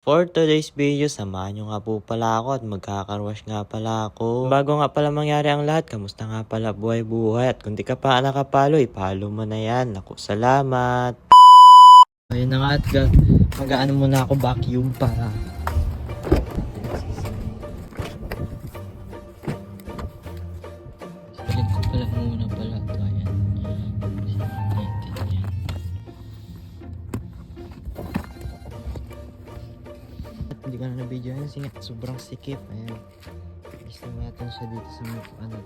For today's video, samahan nyo nga po pala ako at magkakarwash nga pala ako. Bago nga pala mangyari ang lahat, kamusta nga pala buhay-buhay? At kung di ka pa nakapalo, ipalo mo na yan. Naku, salamat! Ayun na nga at mag-aano muna ako vacuum para salit ko pala muna pala ito. Ayan. Hindi ko na na-video yan kasi sobrang sikip. Ayan. Gusto natin siya dito sa mga ano.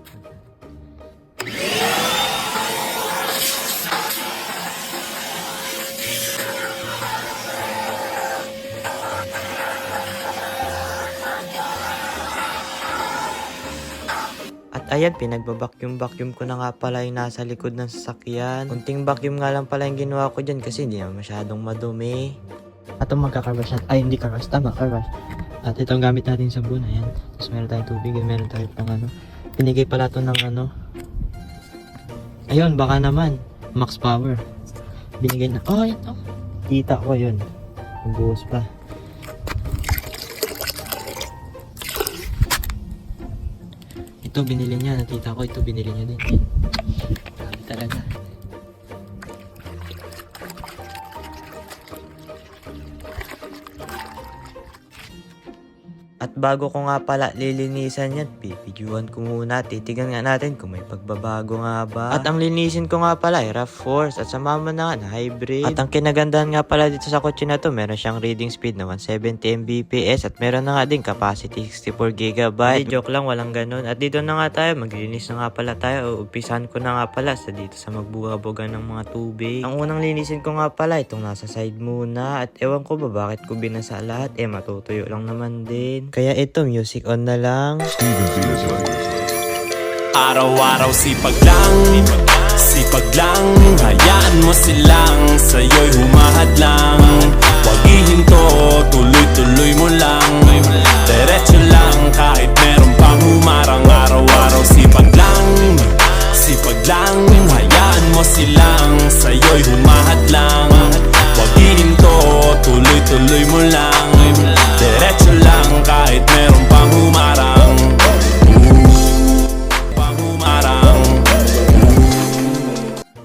At ayan, pinagbabacuum ko na nga pala yung nasa likod ng sasakyan. Kunting vacuum nga lang pala yung ginawa ko dyan kasi hindi naman masyadong madumi. At itong magkakarwash natin. Ay, hindi karwash. Tama, karwash. At itong gamit natin sa sabon. Ayan. Tapos meron tayong tubig. Meron tayong pang ano. Pinigay pala ito ng ano. Ayun, baka naman. Max power. Binigay na. Oh, ito. Kita ko yun. Buhos pa. Ito binili niya. Nakita ko ito binili niya din. Grabe talaga. At bago ko nga pala lilinisan yan, pipidyoan ko muna. Titigan nga natin kung may pagbabago nga ba. At ang linisin ko nga pala ay RAV4 at sumama na nga na hybrid. At ang kinagandahan nga pala dito sa kotse na to, meron siyang reading speed na 170 Mbps at meron na nga din capacity 64GB. Joke lang, walang ganun. At dito na nga tayo, maglinis na nga pala tayo. Upisan ko na nga pala sa dito sa magbuga-buga ng mga tubig. Ang unang linisin ko nga pala itong nasa side muna. At ewan ko ba bakit ko binasa lahat, matutuyo lang naman din. Kaya ito, music on na lang. Araw-araw sipag lang, hayaan mo silang sa'yo'y humahadlang. Huwag ihinto, tuloy-tuloy mo lang. Diretso lang kahit meron pang humarang. Araw-araw sipag lang, hayaan mo silang sa'yo'y humahadlang. Huwag ihinto, tuloy-tuloy mo lang. Diretso lang kahit meron pang humarang.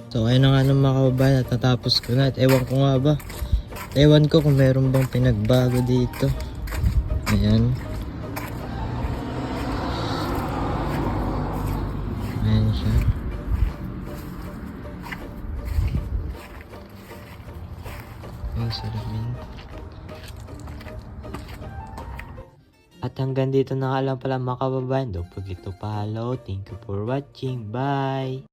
So ayun na nga ng mga kababayan at natapos ko na. At ewan ko nga ba, ewan ko kung meron bang pinagbago dito. Ayan. Ayan siya. Ayan salamin. At hanggang dito na nga lang pala mga kababayan. Don't forget to follow. Thank you for watching. Bye!